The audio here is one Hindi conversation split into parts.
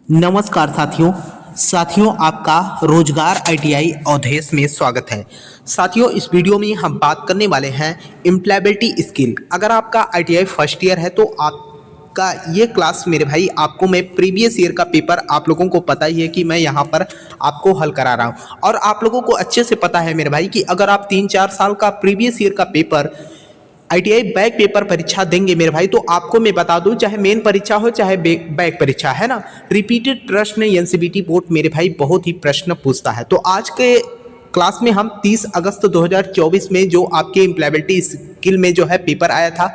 नमस्कार साथियों आपका रोजगार आईटीआई अवधेश में स्वागत है। साथियों, इस वीडियो में हम बात करने वाले हैं एम्प्लॉयबिलिटी स्किल। अगर आपका आईटीआई फर्स्ट ईयर है तो आपका ये क्लास मेरे भाई आपको मैं प्रीवियस ईयर का पेपर आप लोगों को पता ही है कि मैं यहाँ पर आपको हल करा रहा हूँ। और आप लोगों को अच्छे से पता है मेरे भाई कि अगर आप 3-4 साल का प्रीवियस ईयर का पेपर आईटीआई बैक पेपर परीक्षा देंगे मेरे भाई, तो आपको मैं बता दूं, चाहे मेन परीक्षा हो चाहे बैक परीक्षा है ना, रिपीटेड प्रश्न एनसीबीटी बोर्ड मेरे भाई बहुत ही प्रश्न पूछता है। तो आज के क्लास में हम 30 अगस्त 2024 में जो आपके एम्प्लॉयबिलिटी स्किल में जो है पेपर आया था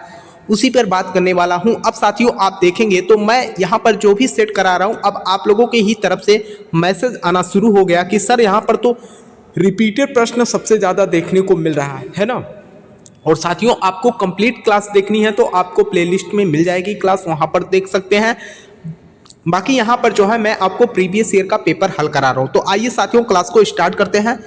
उसी पर बात करने वाला हूं। अब साथियों आप देखेंगे तो मैं यहां पर जो भी सेट करा रहा हूं, अब आप लोगों के ही तरफ से मैसेज आना शुरू हो गया कि सर यहां पर तो रिपीटेड प्रश्न सबसे ज़्यादा देखने को मिल रहा है ना। और साथियों आपको कंप्लीट क्लास देखनी है तो आपको प्लेलिस्ट में मिल जाएगी क्लास, वहां पर देख सकते हैं। बाकी यहां पर जो है मैं आपको प्रीवियस ईयर का पेपर हल करा रहा हूं। तो आइए साथियों क्लास को स्टार्ट करते हैं।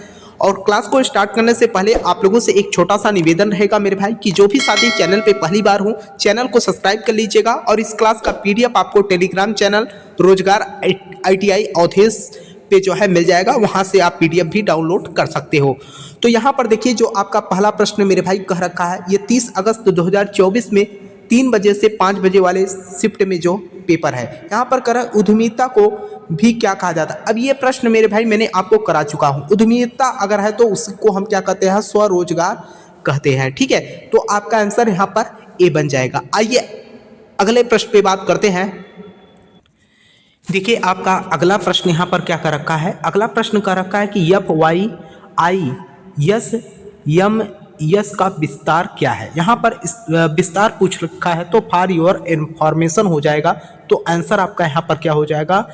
और क्लास को स्टार्ट करने से पहले आप लोगों से एक छोटा सा निवेदन रहेगा मेरे भाई कि जो भी साथी चैनल पे पहली बार हो चैनल को सब्सक्राइब कर लीजिएगा। और इस क्लास का पीडीएफ आपको टेलीग्राम चैनल रोजगार आईटीआई अवधेश पे जो है मिल जाएगा, वहां से आप पीडीएफ भी डाउनलोड कर सकते हो। तो यहाँ पर देखिए जो आपका पहला प्रश्न मेरे भाई कह रखा है, ये 30 अगस्त 2024 में 3 बजे से 5 बजे वाले शिफ्ट में जो पेपर है, यहाँ पर करा उद्यमिता को भी क्या कहा जाता है। अब ये प्रश्न मेरे भाई मैंने आपको करा चुका हूँ। उद्यमिता अगर है तो उसको हम क्या कहते हैं, स्वरोजगार कहते हैं। ठीक है, तो आपका आंसर यहाँ पर ए बन जाएगा। आइए अगले प्रश्न पे बात करते हैं। देखिए आपका अगला प्रश्न यहाँ पर क्या कर रखा है, अगला प्रश्न कर रखा है कि एफ वाई आई यस यम यस का विस्तार क्या है। यहाँ पर विस्तार पूछ रखा है तो फॉर योर इंफॉर्मेशन हो जाएगा। तो आंसर आपका यहाँ पर क्या हो जाएगा,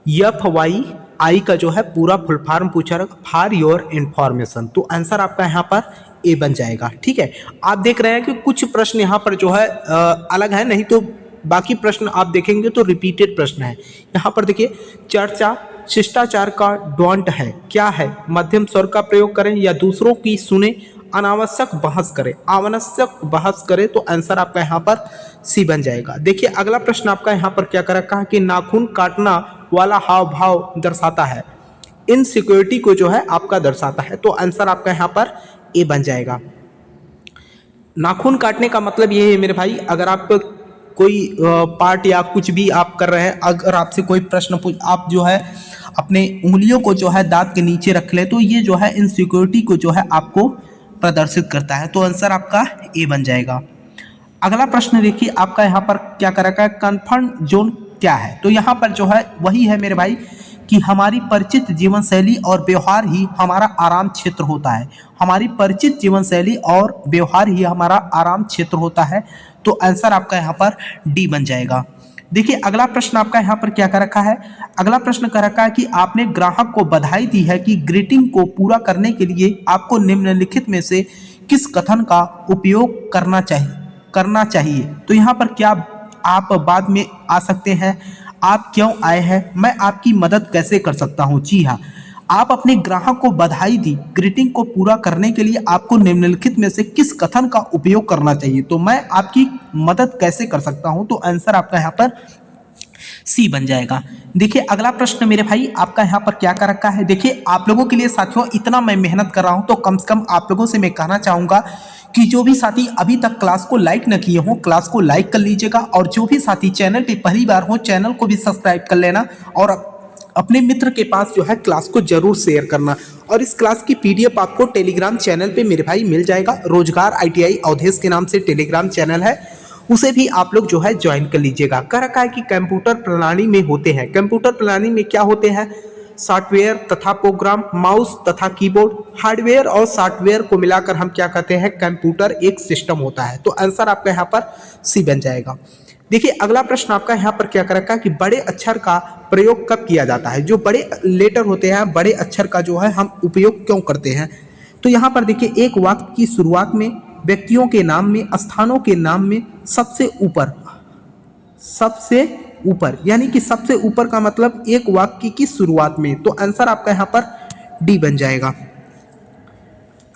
एफ वाई आई का जो है पूरा फुल फॉर्म पूछा रखा फॉर योर इंफॉर्मेशन। तो आंसर आपका यहाँ पर ए बन जाएगा। ठीक है, आप देख रहे हैं कि कुछ प्रश्न यहाँ पर जो है अलग है, नहीं तो बाकी प्रश्न आप देखेंगे तो रिपीटेड प्रश्न है। यहाँ पर देखिए चर्चा शिष्टाचार का डोंट है क्या है, मध्यम स्वर का प्रयोग करें या दूसरों की सुने, अनावश्यक बहस करें, अनावश्यक बहस करें। तो आंसर आपका यहाँ पर सी बन जाएगा। देखिए अगला प्रश्न आपका यहाँ पर क्या कर रखा है कि नाखून काटना वाला हाव भाव दर्शाता है, इनसिक्योरिटी को जो है आपका दर्शाता है। तो आंसर आपका यहाँ पर ए बन जाएगा। नाखून काटने का मतलब ये है मेरे भाई, अगर आप कोई पार्ट या कुछ भी आप कर रहे हैं, अगर आपसे कोई प्रश्न पूछ, आप जो है अपने उंगलियों को जो है दांत के नीचे रख ले, तो ये जो है इनसिक्योरिटी को जो है आपको प्रदर्शित करता है। तो आंसर आपका ए बन जाएगा। अगला प्रश्न देखिए आपका यहाँ पर क्या कर रखा है, कंफर्ट जोन क्या है। तो यहाँ पर जो है वही है मेरे भाई कि हमारी परिचित जीवन शैली और व्यवहार ही हमारा आराम क्षेत्र होता है। हमारी परिचित जीवन शैली और व्यवहार ही हमारा आराम क्षेत्र होता है। तो आंसर आपका यहाँ पर डी बन जाएगा। देखिए अगला प्रश्न आपका यहाँ पर क्या कर रखा है, अगला प्रश्न कर रखा है कि आपने ग्राहक को बधाई दी है कि ग्रीटिंग को पूरा करने के लिए आपको निम्नलिखित में से किस कथन का उपयोग करना चाहिए। तो यहाँ पर क्या आप बाद में आ सकते हैं, आप क्यों आए हैं, मैं आपकी मदद कैसे कर सकता हूँ। जी हाँ, आप अपने ग्राहक को बधाई दी, ग्रीटिंग को पूरा करने के लिए आपको निम्नलिखित में से किस कथन का उपयोग करना चाहिए। तो मैं आपकी मदद कैसे कर सकता हूं। तो आंसर आपका यहाँ पर सी बन जाएगा। देखिए अगला प्रश्न मेरे भाई आपका यहाँ पर क्या कर रखा है। देखिए आप लोगों के लिए साथियों इतना मैं मेहनत कर रहा हूं तो कम से कम आप लोगों से मैं कहना चाहूंगा कि जो भी साथी अभी तक क्लास को लाइक न किए हो क्लास को लाइक कर लीजिएगा। और जो भी साथी चैनल पे पहली बार हो चैनल को भी सब्सक्राइब कर लेना और अपने मित्र के पास जो है क्लास को जरूर शेयर करना। और इस क्लास की पीडीएफ आपको टेलीग्राम चैनल पे मेरे भाई मिल जाएगा। रोजगार आईटीआई अवधेश के नाम से टेलीग्राम चैनल है, उसे भी आप लोग जो है ज्वाइन कर लीजिएगा। कह रखा है कि कंप्यूटर प्रणाली में होते हैं, कंप्यूटर प्रणाली में क्या होते हैं, सॉफ्टवेयर तथा प्रोग्राम, माउस तथा कीबोर्ड। हार्डवेयर और सॉफ्टवेयर को मिलाकर हम क्या कहते हैं, कंप्यूटर एक सिस्टम होता है। तो आंसर आपका यहाँ पर सी बन जाएगा। देखिए अगला प्रश्न आपका यहाँ पर क्या कर रखा है कि बड़े अक्षर का प्रयोग कब किया जाता है। जो बड़े लेटर होते हैं, बड़े अक्षर का जो है हम उपयोग क्यों करते हैं। तो यहाँ पर देखिए एक वाक्य की शुरुआत में, व्यक्तियों के नाम में, स्थानों के नाम में, सबसे ऊपर यानी कि सबसे ऊपर का मतलब एक वाक्य की शुरुआत में। तो आंसर आपका यहाँ पर डी बन जाएगा।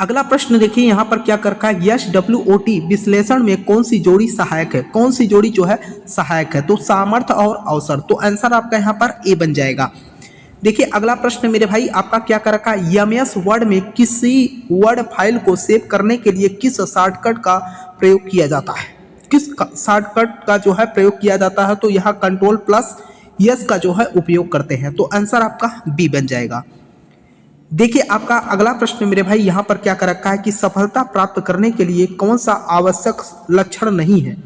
अगला प्रश्न देखिए यहाँ पर क्या कर रखा है, यस WOT विश्लेषण में कौन सी जोड़ी सहायक है, कौन सी जोड़ी जो है सहायक है, तो सामर्थ्य और अवसर। तो आंसर आपका यहाँ पर ए बन जाएगा। देखिए अगला प्रश्न मेरे भाई आपका क्या कर रखा है, एमएस वर्ड में किसी वर्ड फाइल को सेव करने के लिए किस शॉर्टकट का प्रयोग किया जाता है, किस शॉर्टकट का जो है प्रयोग किया जाता है, तो यहाँ Ctrl+S का जो है उपयोग करते हैं। तो आंसर आपका बी बन जाएगा। देखिए आपका अगला प्रश्न मेरे भाई यहाँ पर क्या कर रखा है कि सफलता प्राप्त करने के लिए कौन सा आवश्यक लक्षण नहीं है,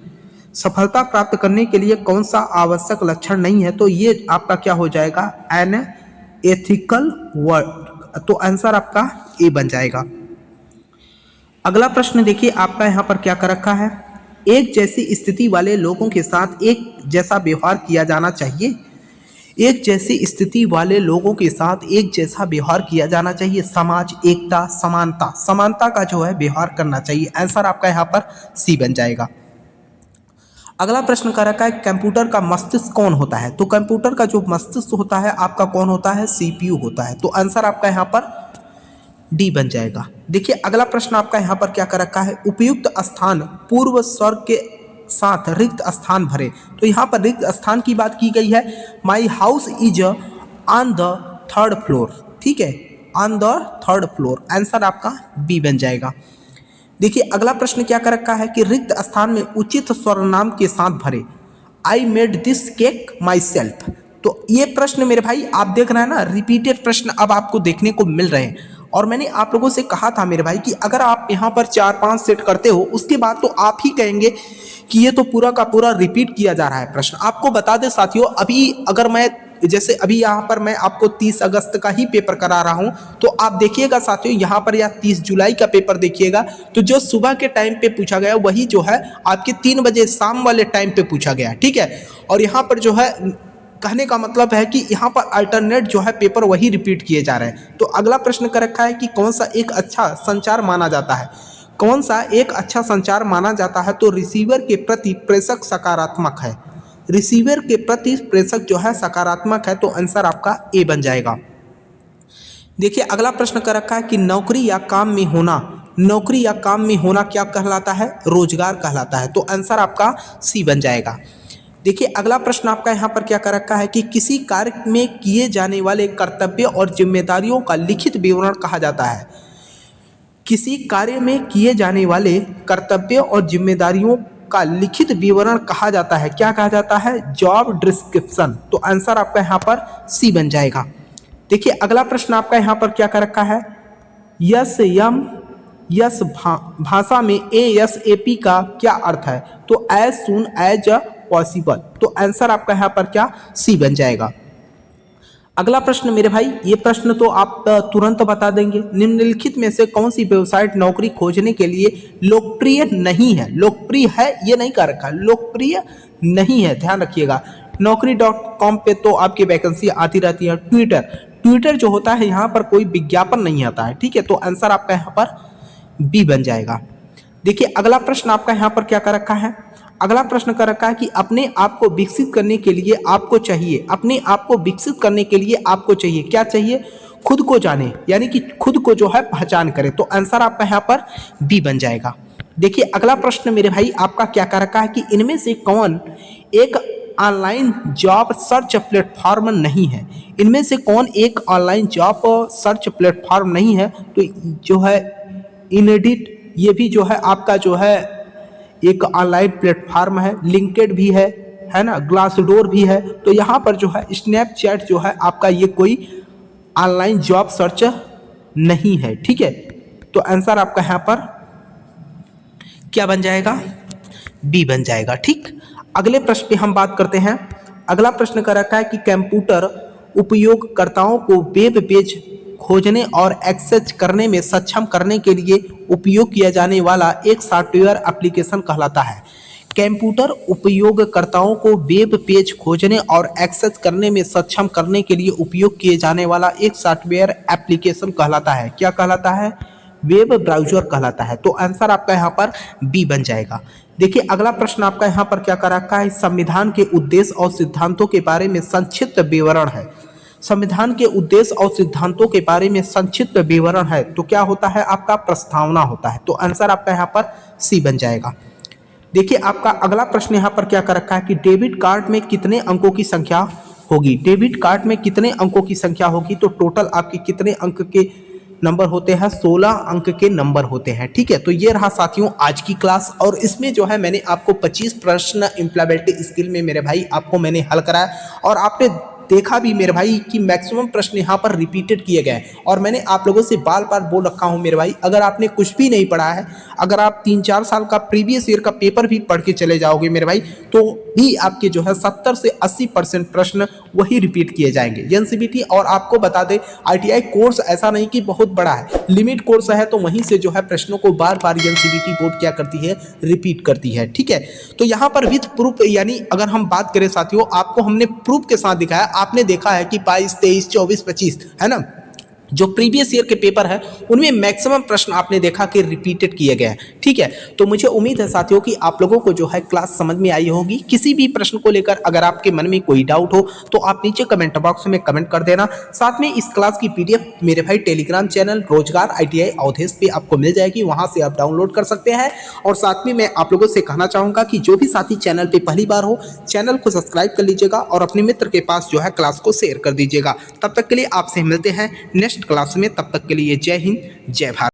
सफलता प्राप्त करने के लिए कौन सा आवश्यक लक्षण नहीं है, तो ये आपका क्या हो जाएगा, एन एथिकल वर्क। तो आंसर आपका ए बन जाएगा। अगला प्रश्न देखिए आपका यहाँ पर क्या कर रखा है, एक जैसी स्थिति वाले लोगों के साथ एक जैसा व्यवहार किया जाना चाहिए, एक जैसी स्थिति वाले लोगों के साथ एक जैसा व्यवहार किया जाना चाहिए, समाज एकता समानता, समानता का जो है व्यवहार करना चाहिए। आंसर आपका यहाँ पर सी बन जाएगा। अगला प्रश्न कर रखा है कंप्यूटर का मस्तिष्क कौन होता है, तो कंप्यूटर का जो मस्तिष्क होता है आपका कौन होता है, CPU होता है। तो आंसर आपका यहाँ पर डी बन जाएगा। देखिए अगला प्रश्न आपका यहाँ पर क्या कर रखा है, उपयुक्त स्थान पूर्व स्वर्ग के साथ रिक्त स्थान भरे। तो यहाँ पर रिक्त स्थान की बात की गई है, my house is on the 3rd floor, ठीक है, on the 3rd floor. Answer आपका बी बन जाएगा। देखिए अगला प्रश्न क्या कर रखा है कि रिक्त स्थान में उचित सर्वनाम के साथ भरे, I made this cake my self. तो ये प्रश्न मेरे भाई आप देख रहे हैं ना, रिपीटेड प्रश्न अब आपको देखने को मिल रहे हैं। और मैंने आप लोगों से कहा था मेरे भाई कि अगर आप यहाँ पर 4-5 सेट करते हो उसके बाद तो आप ही कहेंगे कि ये तो पूरा का पूरा रिपीट किया जा रहा है प्रश्न। आपको बता दें साथियों, अभी अगर मैं जैसे अभी यहाँ पर मैं आपको 30 अगस्त का ही पेपर करा रहा हूँ, तो आप देखिएगा साथियों यहाँ पर या 30 जुलाई का पेपर देखिएगा, तो जो सुबह के टाइम पे पूछा गया वही जो है आपके 3 बजे शाम वाले टाइम पे पूछा गया, ठीक है। और यहाँ पर जो है कहने का मतलब है कि यहाँ पर अल्टरनेट जो है पेपर वही रिपीट किए जा रहे हैं। तो अगला प्रश्न कर रखा है कि कौन सा एक अच्छा संचार माना जाता है, कौन सा एक अच्छा संचार माना जाता है, तो रिसीवर के प्रति प्रेषक सकारात्मक है, रिसीवर के प्रति प्रेषक जो है सकारात्मक है। तो आंसर आपका ए बन जाएगा। देखिए अगला प्रश्न कर रखा है कि नौकरी या काम में होना, नौकरी या काम में होना क्या कहलाता है, रोजगार कहलाता है। तो आंसर आपका सी बन जाएगा। देखिए अगला प्रश्न आपका यहाँ पर क्या कर रखा है कि किसी कार्य में किए जाने वाले कर्तव्य और जिम्मेदारियों का लिखित विवरण कहा जाता है, किसी कार्य में किए जाने वाले कर्तव्य और जिम्मेदारियों का लिखित विवरण कहा जाता है, क्या कहा जाता है, जॉब डिस्क्रिप्शन। तो आंसर आपका यहाँ पर सी बन जाएगा। देखिए अगला प्रश्न आपका यहाँ पर क्या कर रखा है, यस भाषा में ASAP का क्या अर्थ है, तो एज सून एज पॉसिबल। तो आंसर आपका यहाँ पर क्या, सी बन जाएगा। अगला प्रश्न मेरे भाई, ये प्रश्न तो आप तुरंत बता देंगे, निम्नलिखित में से कौन सी वेबसाइट नौकरी खोजने के लिए लोकप्रिय नहीं है, लोकप्रिय है ये नहीं कर रखा, लोकप्रिय नहीं है, ध्यान रखिएगा। Naukri.com पे तो आपकी वैकेंसी आती रहती है। ट्विटर जो होता है यहाँ पर कोई विज्ञापन नहीं आता है, ठीक है। तो आंसर आपका यहाँ पर बी बन जाएगा। देखिए अगला प्रश्न आपका यहाँ पर क्या कर रखा है, अगला प्रश्न कर रखा है कि अपने आप को विकसित करने के लिए आपको चाहिए, अपने आप को विकसित करने के लिए आपको चाहिए, क्या चाहिए, खुद को जाने, यानी कि खुद को जो है पहचान करें। तो आंसर आपका यहाँ पर बी बन जाएगा। देखिए अगला प्रश्न मेरे भाई आपका क्या कर रखा है कि इनमें से कौन एक ऑनलाइन जॉब सर्च प्लेटफॉर्म नहीं है, इनमें से कौन एक ऑनलाइन जॉब सर्च प्लेटफॉर्म नहीं है, तो जो है इनएडिट, ये भी जो है आपका जो है एक ऑनलाइन प्लेटफॉर्म है, लिंक्डइन भी है ना, ग्लासडोर भी है। तो यहाँ पर जो है स्नैपचैट जो है आपका ये कोई ऑनलाइन जॉब सर्च नहीं है, ठीक है। तो आंसर आपका यहाँ पर क्या बन जाएगा, बी बन जाएगा, ठीक। अगले प्रश्न पे हम बात करते हैं। अगला प्रश्न कर रखा है कि कंप्यूटर उपयोगकर्ताओं को वेब पेज खोजने और एक्सेस करने में सक्षम करने के लिए उपयोग किया जाने वाला एक सॉफ्टवेयर एप्लीकेशन कहलाता है। कंप्यूटर उपयोगकर्ताओं को वेब पेज खोजने और एक्सेस करने में सक्षम करने के लिए उपयोग किए जाने वाला एक सॉफ्टवेयर एप्लीकेशन कहलाता है, क्या कहलाता है, वेब ब्राउज़र कहलाता है। तो आंसर आपका यहाँ पर बी बन जाएगा। देखिए अगला प्रश्न आपका यहाँ पर क्या कर रखा है, संविधान के उद्देश्य और सिद्धांतों के बारे में संक्षिप्त विवरण है, संविधान के उद्देश्य और सिद्धांतों के बारे में संक्षिप्त विवरण है तो क्या होता है आपका प्रस्तावना होता है। तो आंसर आपका यहाँ पर सी बन जाएगा। देखिए आपका अगला प्रश्न यहाँ पर क्या कर रखा है कि डेबिट कार्ड में कितने अंकों की संख्या होगी। डेबिट कार्ड में कितने अंकों की संख्या होगी, तो टोटल आपके कितने अंक के नंबर होते हैं, 16 अंक के नंबर होते हैं। ठीक है, तो ये रहा साथियों आज की क्लास, और इसमें जो है मैंने आपको 25 प्रश्न एम्प्लॉयबिलिटी स्किल में मेरे भाई आपको मैंने हल कराया, और आपने देखा भी मेरे भाई कि मैक्सिमम प्रश्न यहाँ पर रिपीटेड किए गए। और मैंने आप लोगों से बार बार बोल रखा हूँ मेरे भाई, अगर आपने कुछ भी नहीं पढ़ा है, अगर आप 3-4 साल का प्रीवियस ईयर का पेपर भी पढ़ के चले जाओगे मेरे भाई, तो भी आपके जो है 70 से 80% प्रश्न वही रिपीट किए जाएंगे एनसीईआरटी। और आपको बता दें आईटीआई कोर्स ऐसा नहीं कि बहुत बड़ा है, लिमिट कोर्स है, तो वहीं से जो है प्रश्नों को बार बार एनसीईआरटी बोर्ड क्या करती है, रिपीट करती है। ठीक है, तो यहाँ पर विथ प्रूफ, यानी अगर हम बात करें साथियों, आपको हमने प्रूफ के साथ दिखाया। आपने देखा है कि 22, 23, 24, 25 है ना, जो प्रीवियस ईयर के पेपर है उनमें मैक्सिमम प्रश्न आपने देखा कि रिपीटेड किए गए हैं। ठीक है, तो मुझे उम्मीद है साथियों कि आप लोगों को जो है क्लास समझ में आई होगी। किसी भी प्रश्न को लेकर अगर आपके मन में कोई डाउट हो तो आप नीचे कमेंट बॉक्स में कमेंट कर देना। साथ में इस क्लास की पीडीएफ मेरे भाई टेलीग्राम चैनल रोजगार ITI अवधेश पे आपको मिल जाएगी, वहां से आप डाउनलोड कर सकते हैं। और साथ में मैं आप लोगों से कहना चाहूंगा कि जो भी साथी चैनल पे पहली बार हो, चैनल को सब्सक्राइब कर लीजिएगा और अपने मित्र के पास जो है क्लास को शेयर कर दीजिएगा। तब तक के लिए आपसे मिलते हैं नेक्स्ट क्लास में, तब तक के लिए जय हिंद, जय भारत।